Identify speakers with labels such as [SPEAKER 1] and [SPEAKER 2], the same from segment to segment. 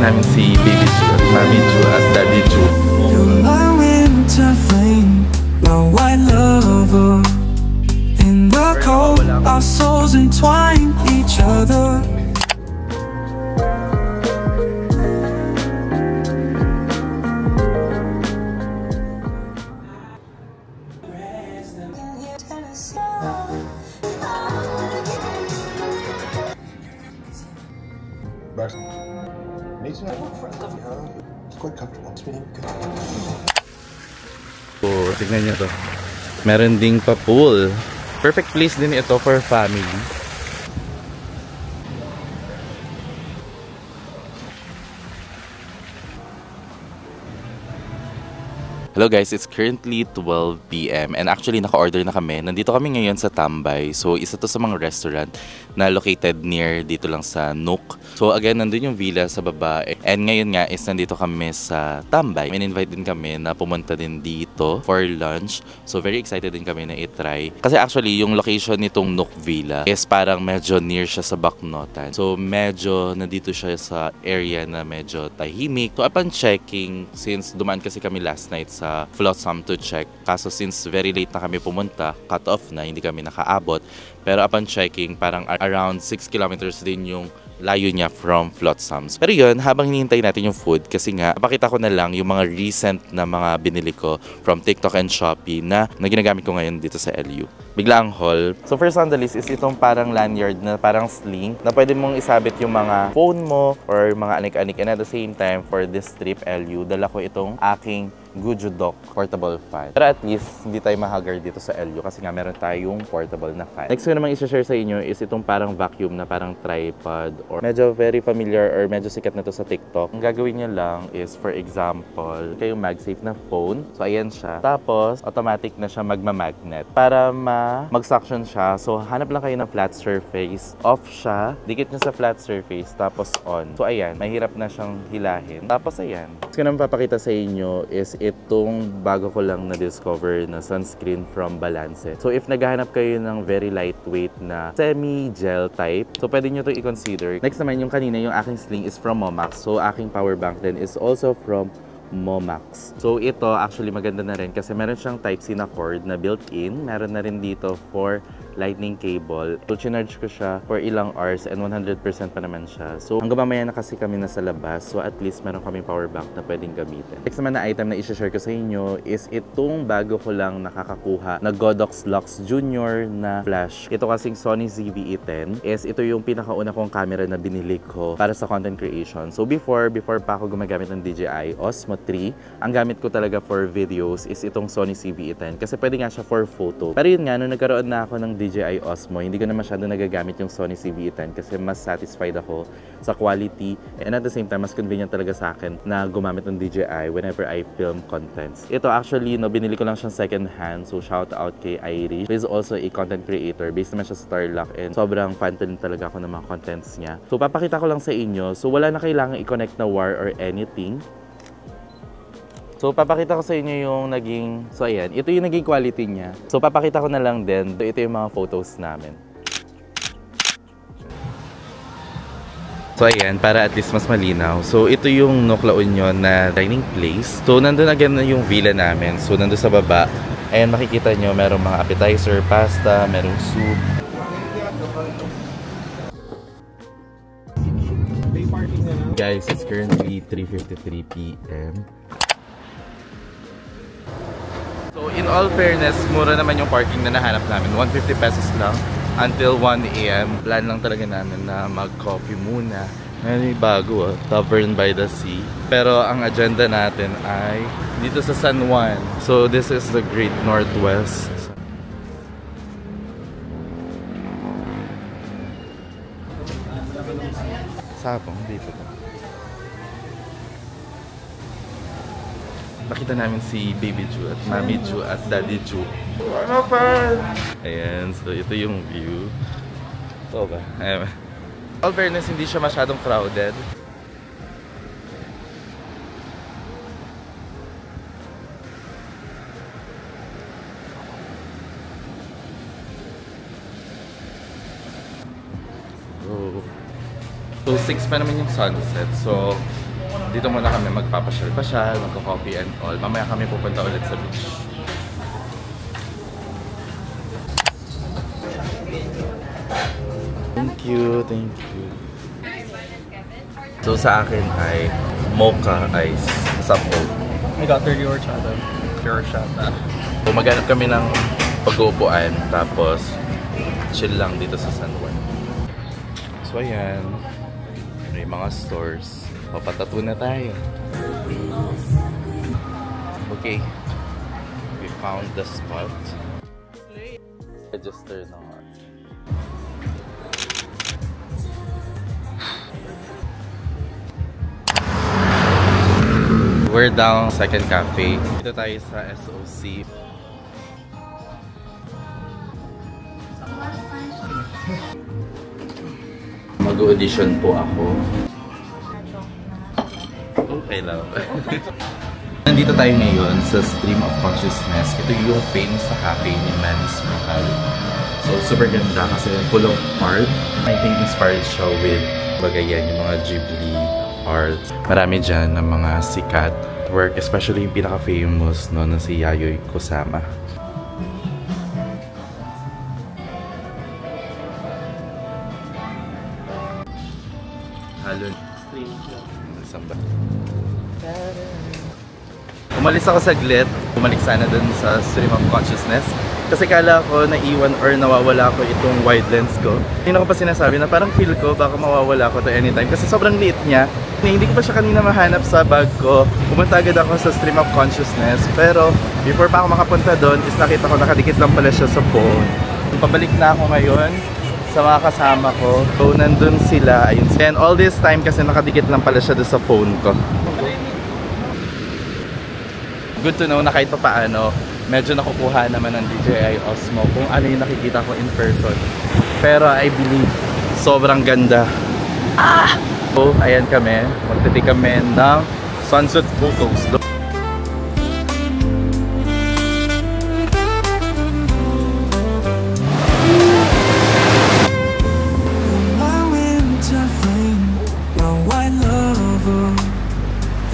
[SPEAKER 1] namin si Baby Ju at Mami Ju at Daddy Ju.
[SPEAKER 2] You're my winter flame, my white lover. In the cold, our souls entwine each other.
[SPEAKER 3] It's quite comfortable. It's been good.
[SPEAKER 1] Oh, tignan niyo to. Meron ding pa-pool. Perfect place din ito for family. Hello guys, it's currently 12 PM and actually naka-order na kami. Nandito kami ngayon sa Tambay. So isa to sa mga restaurant na located near dito lang sa Nook. So again, nandun yung villa sa baba. And ngayon nga is nandito kami sa Tambay. In-invite din kami na pumunta din dito for lunch. So very excited din kami na i-try. Kasi actually yung location nitong Nook Villa is parang medyo near siya sa Baknotan. So medyo nandito siya sa area na medyo tahimik. So upon checking, since dumaan kasi kami last night sa Flotsam to check. Kaso since very late na kami pumunta, cut off na, hindi kami nakaabot. Pero upon checking, parang around 6 kilometers din yung layo niya from Flotsams. Pero yun, habang hinihintay natin yung food, kasi nga, napakita ko na lang yung mga recent na mga binili ko from TikTok and Shopee na ginagamit ko ngayon dito sa LU. Bigla ang haul. So first on the list is itong parang lanyard na parang sling na pwede mong isabit yung mga phone mo or mga anik-anik. And at the same time, for this trip LU, dala ko itong aking Guju Dock portable fan. Pero at least, hindi tayo mahagar dito sa LU kasi nga meron tayong portable na fan. Next ko namang i-share sa inyo is itong parang vacuum na parang tripod or medyo very familiar or medyo sikat na to sa TikTok. Ang gagawin nyo lang is, for example, kayong MagSafe na phone. So, ayan siya. Tapos, automatic na siya magma-magnet. Para mag-suction siya, so hanap lang kayo ng flat surface. Off siya, dikit nyo sa flat surface, tapos on. So, ayan, mahirap na siyang hilahin. Tapos, ayan. Next ko namang papakita sa inyo is itong bago ko lang na-discover na sunscreen from Balance. So if naghahanap kayo ng very lightweight na semi-gel type, so pwede nyo ito i-consider. Next naman yung kanina, yung aking sling is from Momax. So aking power bank din is also from Momax. So ito actually maganda na rin kasi meron siyang Type-C na cord na built-in. Meron na rin dito for lightning cable. So, chinarge ko siya for ilang hours and 100% pa naman siya. So, hanggang mamaya na kasi kami nasa labas. So, at least meron kami power bank na pwedeng gamitin. Next naman na item na i-share ko sa inyo is itong bago ko lang nakakakuha na Godox Lux Junior na flash. Ito kasing Sony ZV-E10 is ito yung pinakauna kong camera na binili ko para sa content creation. So, before pa ako gumagamit ng DJI Osmo 3, ang gamit ko talaga for videos is itong Sony ZV-E10 kasi pwede nga siya for photo. Pero yun nga, nung nagkaroon na ako ng DJI Osmo, hindi ko na masyado nagagamit yung Sony ZV-E10 kasi mas satisfied ako sa quality and at the same time, mas convenient talaga sa akin na gumamit ng DJI whenever I film contents. Ito actually, no, binili ko lang siyang second hand, so shout out kay Irish. He is also a content creator, based naman siya sa Tarlac and sobrang fan din talaga ako ng mga contents niya. So papakita ko lang sa inyo, so wala na kailangan i-connect na wire or anything. So, papakita ko sa inyo yung naging... So, ayan. Ito yung naging quality niya. So, papakita ko na lang din. Ito yung mga photos namin. So, ayan. Para at least mas malinaw. So, ito yung Nook La Union na dining place. So, nandun again na yung villa namin. So, nandun sa baba. Ayan, makikita nyo. Merong mga appetizer, pasta, merong soup. Guys, it's currently 3:53 PM. So, in all fairness, mura naman yung parking na nahanap namin. 150 pesos lang until 1 AM. Plan lang talaga namin na mag-coffee muna. Ngayon bago, Tavern by the Sea. Pero ang agenda natin ay dito sa San Juan. So, this is the Great Northwest. Sapong, dito pa. Nakita namin si Baby Ju at Mami Ju at Daddy Ju. Ano pa? Ayan, so ito yung view. Ito ba? Ayan. All fairness, hindi siya masyadong crowded. So 6 pa naman yung sunset. So Dito muna kami magpapasyal-pasyal, magka-coffee and all. Mamaya kami pupunta ulit sa beach. Thank you, thank you. So sa akin ay mocha ice sa Coke.
[SPEAKER 4] I got 30 horchata. Pure shot na.
[SPEAKER 1] So maghanap kami ng pag-uupuan, tapos chill lang dito sa San Juan. So ayan, may mga stores. Papatato na tayo. Okay, we found the spot. Register na nga. We're down second cafe. Dito tayo sa SOC. Mag-audition po ako. Okay lang. Nandito tayo ngayon sa Stream of Consciousness. Ito yung famous sa cafe ni Manis Mahal. So super ganda kasi full of art. I think inspired siya with bagayan yung mga Ghibli art. Marami dyan ng mga sikat work, especially yung pinaka-famous no, na si Yayoi Kusama. Halo. Saan ba? Umalis ako saglit. Bumalik sana dun sa Stream of Consciousness. Kasi kala ko naiwan or nawawala ko itong wide lens ko. Hindi ko pa sinasabi na parang feel ko baka mawawala ko to anytime. Kasi sobrang liit niya. Hindi ko pa siya kanina mahanap sa bag ko. Pumunta agad ako sa Stream of Consciousness. Pero before pa ako makapunta doon is nakita ko nakadikit lang pala siya sa phone. Pabalik na ako ngayon sa mga kasama ko. So nandun sila. Ayun. And all this time kasi nakadikit lang pala siya doon sa phone ko. Good to know na kahit pa paano, medyo nakukuha naman ng DJI Osmo kung ano yung nakikita ko in person. Pero I believe, sobrang ganda. So, ayan kami. Magtitik kami ng sunset photos.
[SPEAKER 2] My winter flame, my white lover.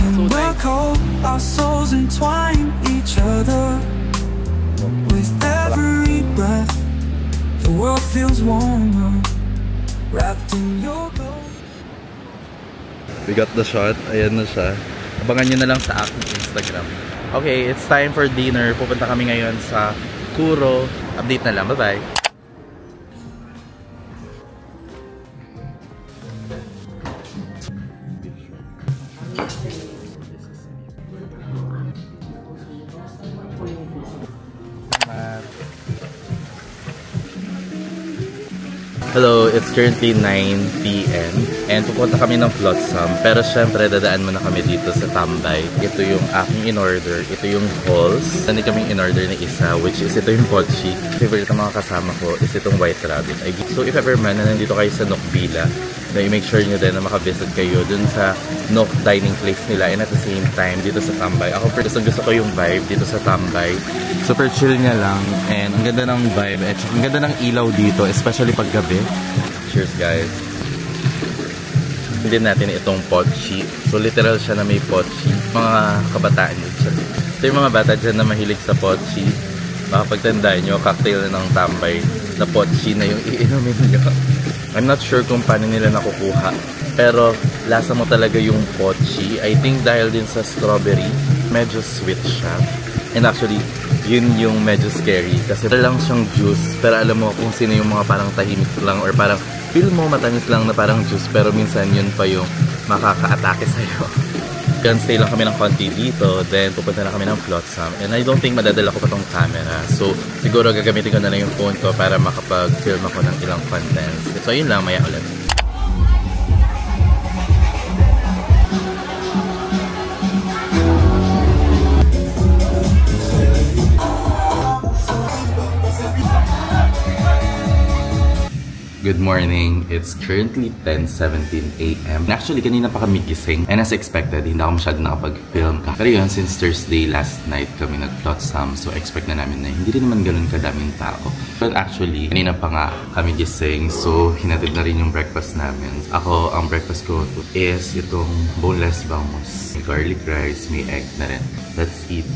[SPEAKER 2] In the cold, our souls entwine each other. With every breath, the world feels warmer, wrapped in your glow.
[SPEAKER 1] We got the shot. Ayan na siya. Abangan nyo na lang sa aking Instagram. Okay, it's time for dinner. Pupunta kami ngayon sa Kuro. Update na lang. Bye-bye. Hello, it's currently 9 PM and pupunta kami ng Flotsam. Pero syempre, dadaan muna kami dito sa Tambay. Ito yung aking in-order. Ito yung balls. Nandito kaming in-order na isa, which is ito yung pochi. Favorite ng mga kasama ko is itong White Rabbit. So if ever man na nandito kayo sa Nook Villa, na i-make sure nyo din na makavisit kayo dun sa Nook dining place nila and at the same time dito sa Tambay. Ako gusto ko yung vibe dito sa Tambay. Super chill niya lang and ang ganda ng vibe at ang ganda ng ilaw dito, especially pag gabi. Cheers guys. Hindi natin itong pochi. So literal siya na may pochi. Mga kabataan yun siya. So yung mga bata dyan na mahilig sa pochi, baka pagtandaan nyo, cocktail na ng Tambay na pochi na yung iinumin nyo. I'm not sure kung paano nila nakukuha. Pero lasa mo talaga yung pochi. I think dahil din sa strawberry, medyo sweet siya. And actually, yun yung medyo scary. Kasi lang siyang juice. Pero alam mo kung sino yung mga parang tahimik lang or parang feel mo matamis lang na parang juice. Pero minsan yun pa yung makaka-atake sa'yo. Can stay lang kami ng konti dito. Then pupunta na kami ng Flotsam. And I don't think madadala ko pa tong camera. So siguro gagamitin ko na lang yung phone ko para makapag-film ako ng ilang contents. So yun lang, maya ulit. Good morning. It's currently 10:17 a.m. Actually, kanina pa kami gising. And as expected, hindi ako masyado nakapag-film. Pero yun, since Thursday last night kami nag-flotsam, so expect na namin na hindi rin naman ganun kadaming tao. But actually, kanina pa nga kami gising, so hinatid na rin yung breakfast namin. Ako, ang breakfast ko is itong boneless bangus. May garlic rice, may egg na rin. Let's eat.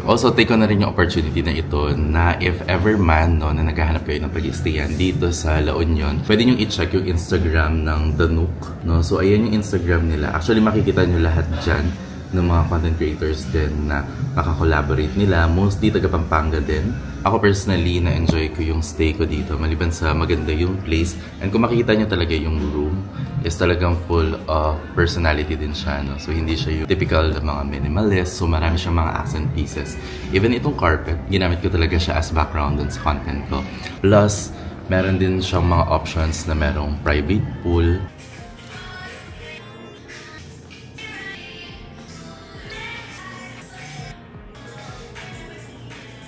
[SPEAKER 1] Also, take ko na rin yung opportunity na ito na if ever man no, na naghahanap kayo ng pag-i-stayan dito sa La Union, pwede nyo i-check yung Instagram ng The Nook. No? So, ayan yung Instagram nila. Actually, makikita nyo lahat dyan ng mga content creators din na makakolaborate nila. Mostly taga Pampanga din. Ako personally, na-enjoy ko yung stay ko dito. Maliban sa maganda yung place. And kung makikita nyo talaga yung room, is talagang full of personality din siya. No? So, hindi siya yung typical na mga minimalist. So, marami siyang mga accent pieces. Even itong carpet, ginamit ko talaga siya as background dun sa content ko. Plus, meron din siyang mga options na merong private pool.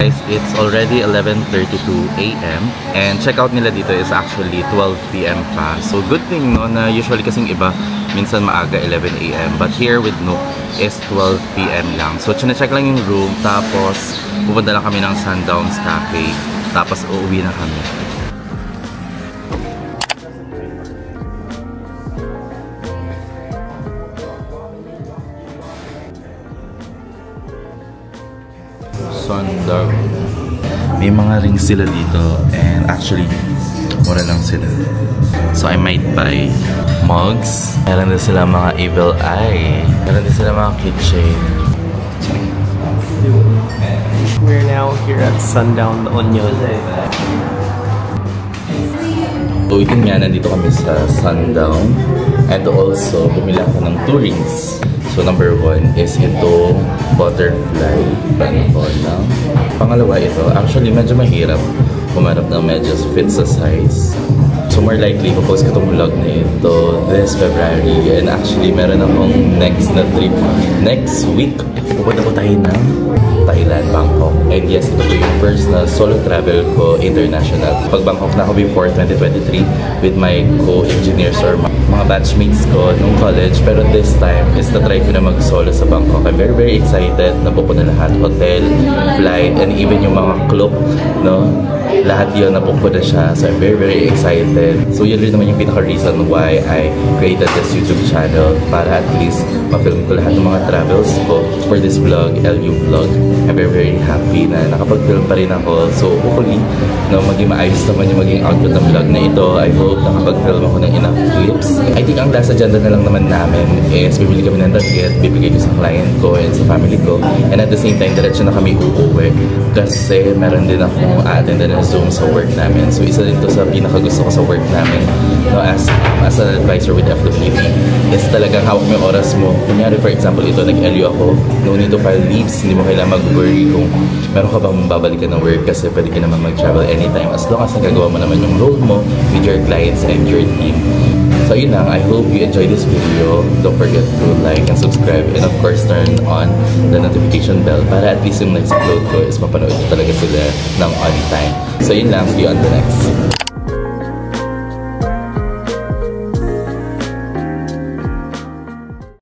[SPEAKER 1] Guys, it's already 11:32 a.m. and checkout nila dito is actually 12 p.m. pa. So good thing no na usually kasing iba minsan maaga 11 a.m. but here with Nook is 12 p.m. lang. So chine-check lang yung room tapos pupunta lang kami ng Sundowns Cafe tapos uuwi na kami. Sundown. May mga rings sila dito and actually mura lang sila. So I might buy mugs. Meron din sila mga evil eye. Meron din sila mga keychain.
[SPEAKER 4] We're now here at Sundown La Union.
[SPEAKER 1] So yun nga, nandito kami sa Sundown. And also, bumili ako ng 2 rings. So number 1 is ito butterfly. Pangalawa ito, actually medyo mahirap kumarap ng medyas fit sa size. So more likely, popost ko itong vlog na ito this February. And actually, meron akong next na trip. Next week, pupunta po tayo ng Thailand, Bangkok. And yes, ito po yung first na solo travel ko international. Pag Bangkok na ako before 2023 with my co-engineers or mga batchmates ko nung college. Pero this time is na-try ko na mag-solo sa Bangkok. I'm very, very excited. Nabuko na lahat. Hotel, flight, and even yung mga club, no? Lahat yun, nabuko na siya. So I'm very, very excited. So yun rin naman yung pinaka-reason why I created this YouTube channel para at least ma-film ko lahat ng mga travels ko for this vlog, LU vlog. I'm very, very happy na nakapag-film pa rin ako. So hopefully, no, maging maayos naman yung maging output ng vlog na ito. I hope nakapag-film ako ng enough clips. I think ang last agenda na lang naman namin is bibili kami ng target, bibigay ko sa client ko and sa family ko. And at the same time, diretso na kami uuwi. Kasi meron din akong attend na Zoom sa work namin. So isa din to sa pinakagusto ko sa work namin, no, as an advisor with FWD is talagang hawak mo yung oras mo. Kunyari for example ito, nag-LU ako, no need to file leaves, hindi mo kailangan mag-worry kung meron ka bang babalikan ng work kasi pwede ka naman mag-travel anytime as long as nagagawa mo naman yung role mo with your clients and your team. So yun lang, I hope you enjoy this video. Don't forget to like and subscribe and of course turn on the notification bell para at least yung next upload ko is mapanood ko talaga sila ng on time. So yun lang, see you on the next.